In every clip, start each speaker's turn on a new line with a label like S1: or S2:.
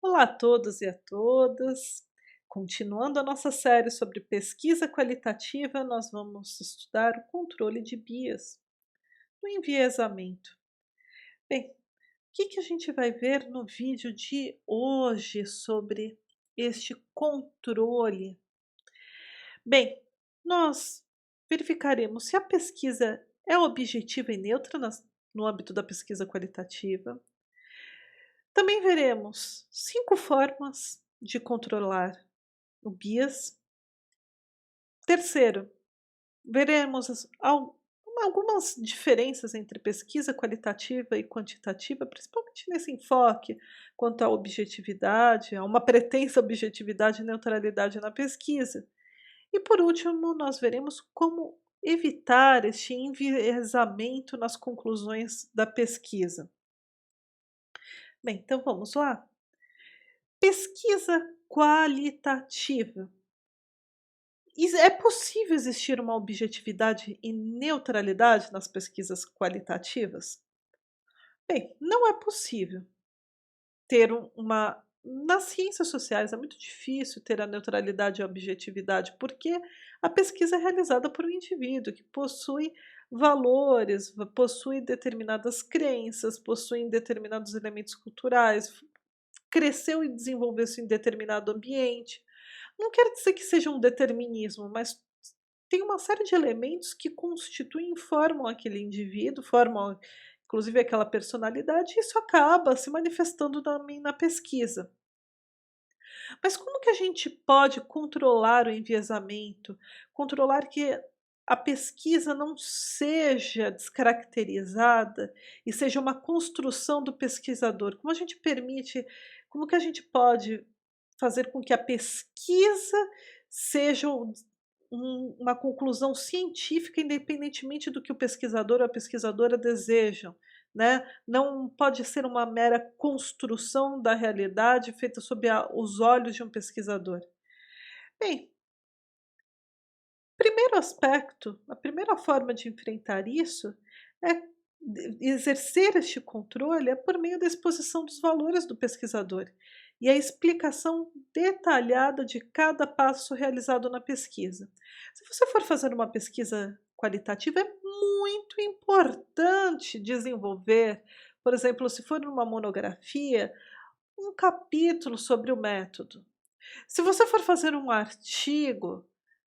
S1: Olá a todos e a todas. Continuando a nossa série sobre pesquisa qualitativa, nós vamos estudar o controle de bias, o enviesamento. Bem, o que a gente vai ver no vídeo de hoje sobre este controle? Bem, nós verificaremos se a pesquisa é objetiva e neutra no âmbito da pesquisa qualitativa. Também veremos 5 formas de controlar o bias. Terceiro, veremos algumas diferenças entre pesquisa qualitativa e quantitativa, principalmente nesse enfoque quanto à objetividade, a uma pretensa objetividade e neutralidade na pesquisa. E por último, nós veremos como evitar este enviesamento nas conclusões da pesquisa. Bem, então vamos lá? Pesquisa qualitativa. É possível existir uma objetividade e neutralidade nas pesquisas qualitativas? Bem, não é possível ter uma. Nas ciências sociais é muito difícil ter a neutralidade e a objetividade, porque a pesquisa é realizada por um indivíduo que possui valores, possui determinadas crenças, possui determinados elementos culturais, cresceu e desenvolveu-se em determinado ambiente. Não quer dizer que seja um determinismo, mas tem uma série de elementos que constituem e formam aquele indivíduo, formam inclusive aquela personalidade, e isso acaba se manifestando também na pesquisa. Mas como que a gente pode controlar o enviesamento, controlar que a pesquisa não seja descaracterizada e seja uma construção do pesquisador? Como que a gente pode fazer com que a pesquisa seja uma conclusão científica, independentemente do que o pesquisador ou a pesquisadora desejam, né? Não pode ser uma mera construção da realidade feita sob os olhos de um pesquisador. Bem, primeiro aspecto, a primeira forma de enfrentar isso é exercer este controle é por meio da exposição dos valores do pesquisador e a explicação detalhada de cada passo realizado na pesquisa. Se você for fazer uma pesquisa qualitativa, é muito importante desenvolver, por exemplo, se for uma monografia, um capítulo sobre o método. Se você for fazer um artigo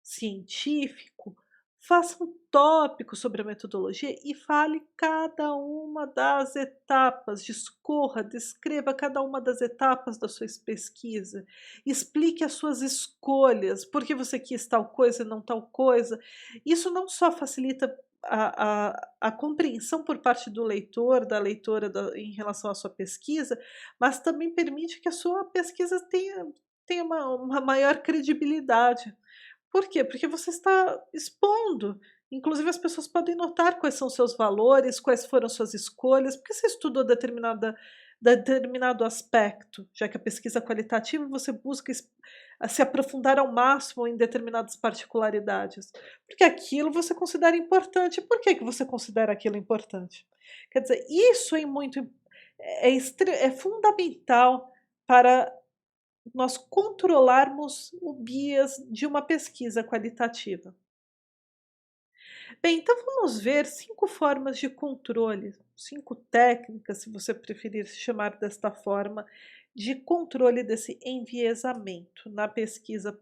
S1: científico, faça um tópico sobre a metodologia e fale cada uma das etapas, discorra, descreva cada uma das etapas da sua pesquisa, explique as suas escolhas, por que você quis tal coisa e não tal coisa. Isso não só facilita a compreensão por parte do leitor, da leitora em relação à sua pesquisa, mas também permite que a sua pesquisa tenha uma maior credibilidade. Por quê? Porque você está expondo, inclusive as pessoas podem notar quais são seus valores, quais foram suas escolhas, porque você estudou determinado aspecto, já que a pesquisa qualitativa você busca se aprofundar ao máximo em determinadas particularidades, porque aquilo você considera importante. Por que você considera aquilo importante? Quer dizer, isso é é fundamental para nós controlarmos o bias de uma pesquisa qualitativa. Bem, então vamos ver 5 formas de controle, 5 técnicas, se você preferir se chamar desta forma, de controle desse enviesamento na pesquisa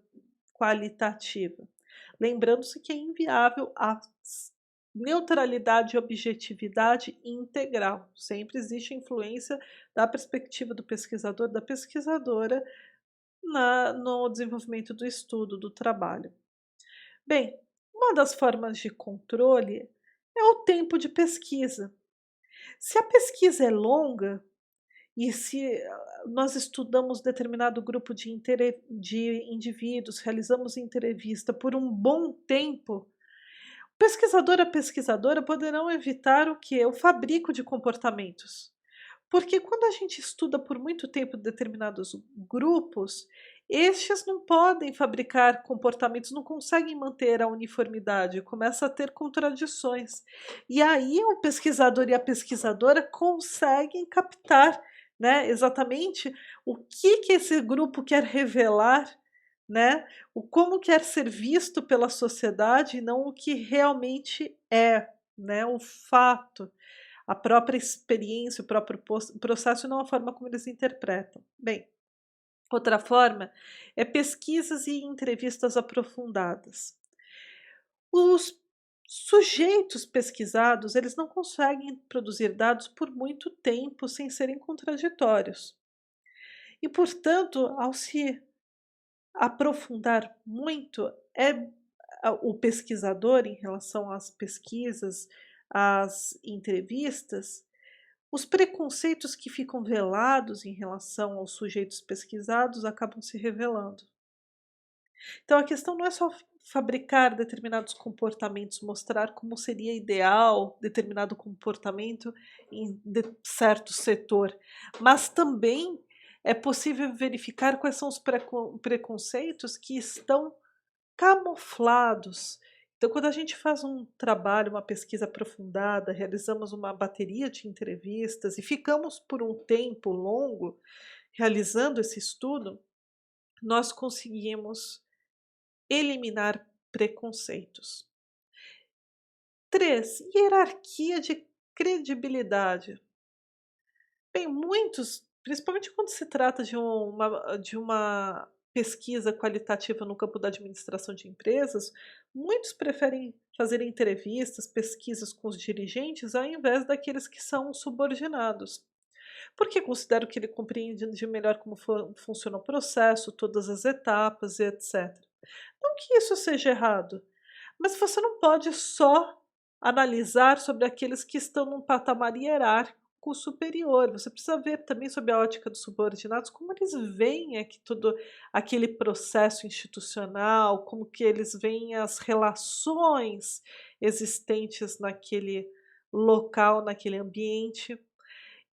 S1: qualitativa. Lembrando-se que é inviável a neutralidade e objetividade integral. Sempre existe influência da perspectiva do pesquisador, da pesquisadora no desenvolvimento do estudo, do trabalho. Bem, uma das formas de controle é o tempo de pesquisa. Se a pesquisa é longa e se nós estudamos determinado grupo de indivíduos, realizamos entrevista por um bom tempo, o pesquisador, a pesquisadora poderão evitar o que? O fabrico de comportamentos. Porque quando a gente estuda por muito tempo determinados grupos, estes não podem fabricar comportamentos, não conseguem manter a uniformidade, começa a ter contradições. E aí o pesquisador e a pesquisadora conseguem captar né, exatamente o que esse grupo quer revelar, né, o como quer ser visto pela sociedade e não o que realmente é, né, o fato, a própria experiência, o próprio processo e não a forma como eles interpretam. Bem, outra forma é pesquisas e entrevistas aprofundadas. Os sujeitos pesquisados, eles não conseguem produzir dados por muito tempo sem serem contraditórios. E, portanto, ao se aprofundar muito, o pesquisador em relação às pesquisas, às entrevistas, os preconceitos que ficam velados em relação aos sujeitos pesquisados acabam se revelando. Então a questão não é só fabricar determinados comportamentos, mostrar como seria ideal determinado comportamento em certo setor, mas também é possível verificar quais são os preconceitos que estão camuflados. Então, quando a gente faz um trabalho, uma pesquisa aprofundada, realizamos uma bateria de entrevistas e ficamos por um tempo longo realizando esse estudo, nós conseguimos eliminar preconceitos. 3, hierarquia de credibilidade. Bem, muitos, principalmente quando se trata de uma pesquisa qualitativa no campo da administração de empresas, muitos preferem fazer entrevistas, pesquisas com os dirigentes ao invés daqueles que são subordinados, porque considero que ele compreende de melhor como funciona o processo, todas as etapas e etc. Não que isso seja errado, mas você não pode só analisar sobre aqueles que estão num patamar hierárquico superior. Você precisa ver também sob a ótica dos subordinados como eles veem todo aquele processo institucional, como que eles veem as relações existentes naquele local, naquele ambiente.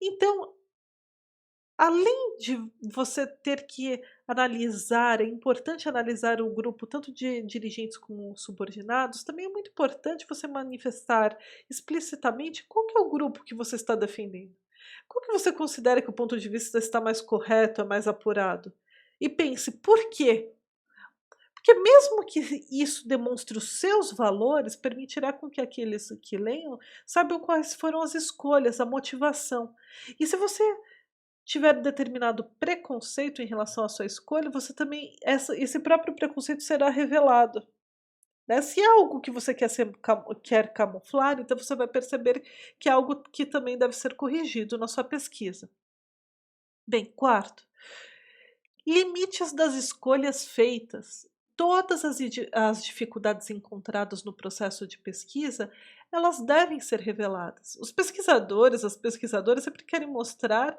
S1: Então, além de você ter que analisar, é importante analisar o grupo tanto de dirigentes como subordinados, também é muito importante você manifestar explicitamente qual que é o grupo que você está defendendo. Qual que você considera que o ponto de vista está mais correto, é mais apurado? E pense, por quê? Porque mesmo que isso demonstre os seus valores, permitirá com que aqueles que leiam saibam quais foram as escolhas, a motivação. E se você tiver determinado preconceito em relação à sua escolha, você também esse próprio preconceito será revelado, né. Se é algo que você quer camuflar, então você vai perceber que é algo que também deve ser corrigido na sua pesquisa. Bem, quarto, limites das escolhas feitas. Todas as dificuldades encontradas no processo de pesquisa, elas devem ser reveladas. Os pesquisadores, as pesquisadoras sempre querem mostrar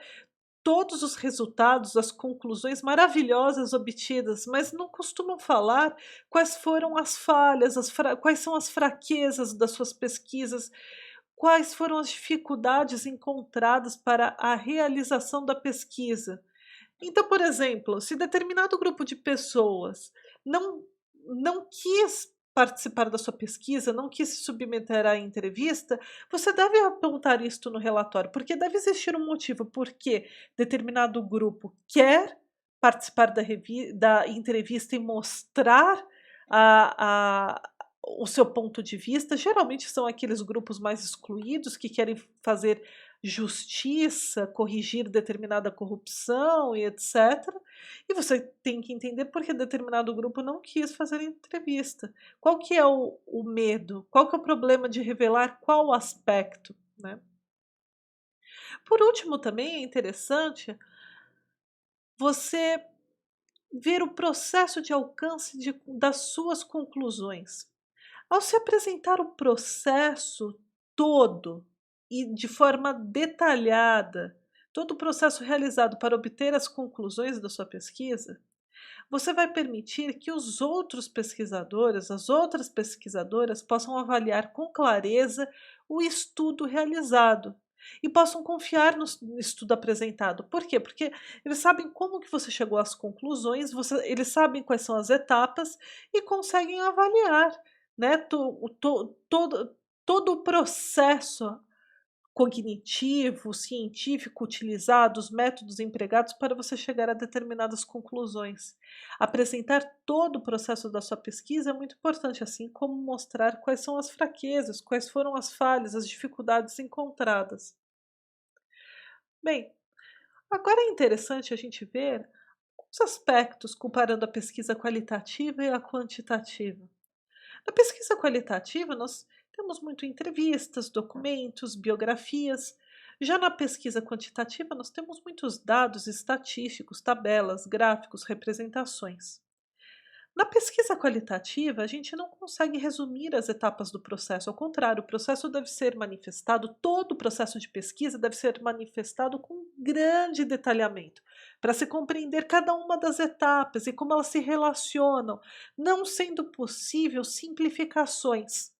S1: todos os resultados, as conclusões maravilhosas obtidas, mas não costumam falar quais foram as falhas, quais são as fraquezas das suas pesquisas, quais foram as dificuldades encontradas para a realização da pesquisa. Então, por exemplo, se determinado grupo de pessoas não não quis participar da sua pesquisa, não quis se submeter à entrevista, você deve apontar isto no relatório, porque deve existir um motivo porque determinado grupo quer participar da entrevista e mostrar a o seu ponto de vista. Geralmente são aqueles grupos mais excluídos que querem fazer justiça, corrigir determinada corrupção e etc. E você tem que entender por que determinado grupo não quis fazer a entrevista. Qual que é o medo? Qual que é o problema de revelar qual aspecto, né? Por último, também é interessante você ver o processo de alcance das suas conclusões. Ao se apresentar o processo todo e de forma detalhada, todo o processo realizado para obter as conclusões da sua pesquisa, você vai permitir que os outros pesquisadores, as outras pesquisadoras possam avaliar com clareza o estudo realizado e possam confiar no estudo apresentado. Por quê? Porque eles sabem como que você chegou às conclusões, eles sabem quais são as etapas e conseguem avaliar, né, todo o processo cognitivo, científico utilizado, os métodos empregados para você chegar a determinadas conclusões. Apresentar todo o processo da sua pesquisa é muito importante, assim como mostrar quais são as fraquezas, quais foram as falhas, as dificuldades encontradas. Bem, agora é interessante a gente ver os aspectos comparando a pesquisa qualitativa e a quantitativa. Na pesquisa qualitativa, nós temos muito entrevistas, documentos, biografias. Já na pesquisa quantitativa, nós temos muitos dados estatísticos, tabelas, gráficos, representações. Na pesquisa qualitativa, a gente não consegue resumir as etapas do processo, ao contrário, o processo deve ser manifestado, todo o processo de pesquisa deve ser manifestado com grande detalhamento, para se compreender cada uma das etapas e como elas se relacionam, não sendo possível simplificações.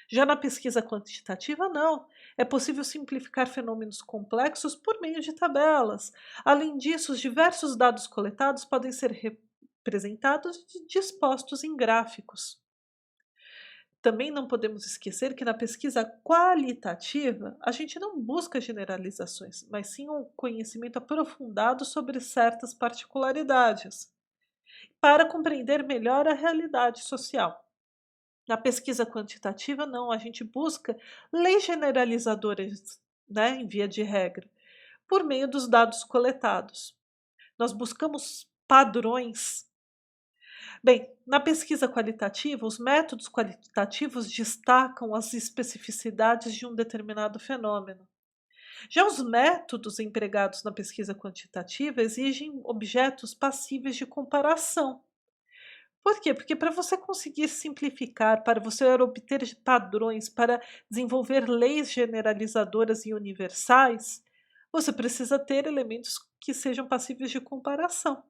S1: Já na pesquisa quantitativa, não. É possível simplificar fenômenos complexos por meio de tabelas. Além disso, os diversos dados coletados podem ser representados e dispostos em gráficos. Também não podemos esquecer que na pesquisa qualitativa, a gente não busca generalizações, mas sim um conhecimento aprofundado sobre certas particularidades, para compreender melhor a realidade social. Na pesquisa quantitativa, não, a gente busca leis generalizadoras, né, em via de regra, por meio dos dados coletados. Nós buscamos padrões. Bem, na pesquisa qualitativa, os métodos qualitativos destacam as especificidades de um determinado fenômeno. Já os métodos empregados na pesquisa quantitativa exigem objetos passíveis de comparação. Por quê? Porque para você conseguir simplificar, para você obter padrões, para desenvolver leis generalizadoras e universais, você precisa ter elementos que sejam passíveis de comparação.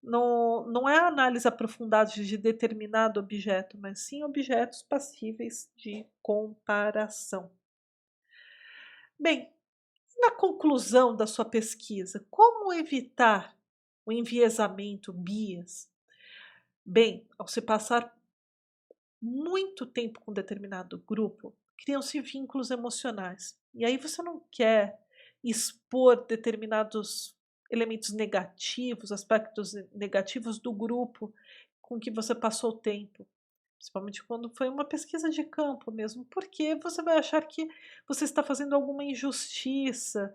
S1: Não é a análise aprofundada de determinado objeto, mas sim objetos passíveis de comparação. Bem, na conclusão da sua pesquisa, como evitar o enviesamento, o bias? Bem, ao se passar muito tempo com determinado grupo, criam-se vínculos emocionais. E aí você não quer expor determinados elementos negativos, aspectos negativos do grupo com que você passou o tempo. Principalmente quando foi uma pesquisa de campo mesmo, porque você vai achar que você está fazendo alguma injustiça,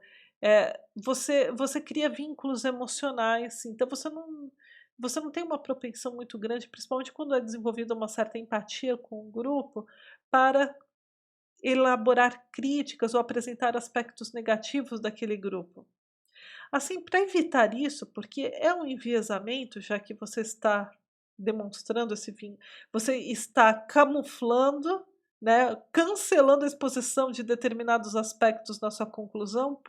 S1: você cria vínculos emocionais, então você não tem uma propensão muito grande, principalmente quando é desenvolvida uma certa empatia com o grupo, para elaborar críticas ou apresentar aspectos negativos daquele grupo. Assim, para evitar isso, porque é um enviesamento, já que você está demonstrando esse vínculo, você está camuflando, né, cancelando a exposição de determinados aspectos na sua conclusão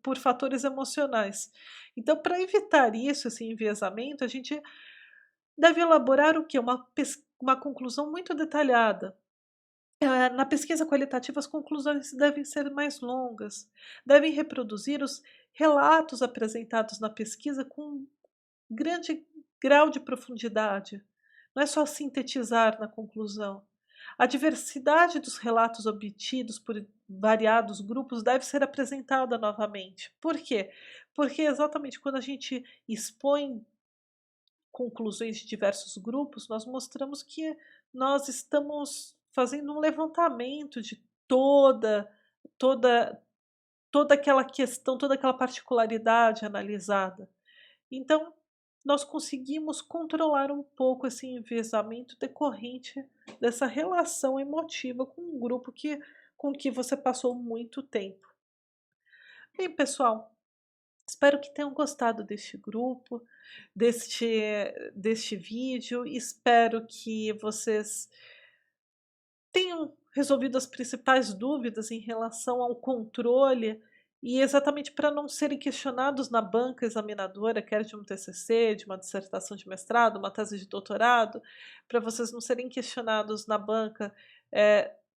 S1: por fatores emocionais. Então, para evitar isso, esse enviesamento, a gente deve elaborar o quê? Uma conclusão muito detalhada. Na pesquisa qualitativa, as conclusões devem ser mais longas, devem reproduzir os relatos apresentados na pesquisa com grande grau de profundidade. Não é só sintetizar na conclusão. A diversidade dos relatos obtidos por variados grupos deve ser apresentada novamente. Por quê? Porque exatamente quando a gente expõe conclusões de diversos grupos, nós mostramos que nós estamos fazendo um levantamento de toda toda aquela questão, toda aquela particularidade analisada. Então, nós conseguimos controlar um pouco esse enviesamento decorrente dessa relação emotiva com um grupo com que você passou muito tempo. Bem, pessoal, espero que tenham gostado deste grupo, deste vídeo. Espero que vocês tenham resolvido as principais dúvidas em relação ao controle e exatamente para não serem questionados na banca examinadora, quer de um TCC, de uma dissertação de mestrado, uma tese de doutorado, para vocês não serem questionados na banca,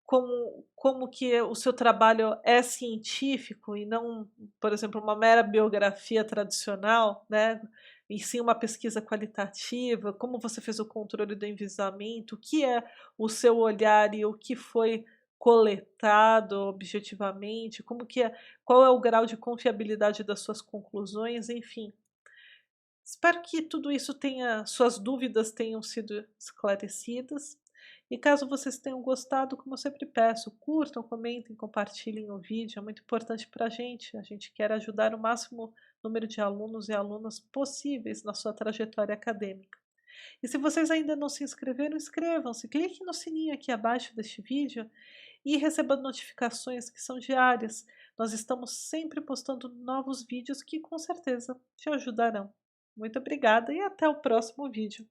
S1: como que o seu trabalho é científico e não, por exemplo, uma mera biografia tradicional, né? E sim uma pesquisa qualitativa, como você fez o controle do enviesamento, o que é o seu olhar e o que foi coletado objetivamente, como que é, qual é o grau de confiabilidade das suas conclusões, enfim. Espero que tudo isso tenha suas dúvidas tenham sido esclarecidas. E caso vocês tenham gostado, como eu sempre peço, curtam, comentem, compartilhem o vídeo, é muito importante para a gente. A gente quer ajudar o máximo número de alunos e alunas possíveis na sua trajetória acadêmica. E se vocês ainda não se inscreveram, inscrevam-se, clique no sininho aqui abaixo deste vídeo e receba notificações que são diárias. Nós estamos sempre postando novos vídeos que com certeza te ajudarão. Muito obrigada e até o próximo vídeo.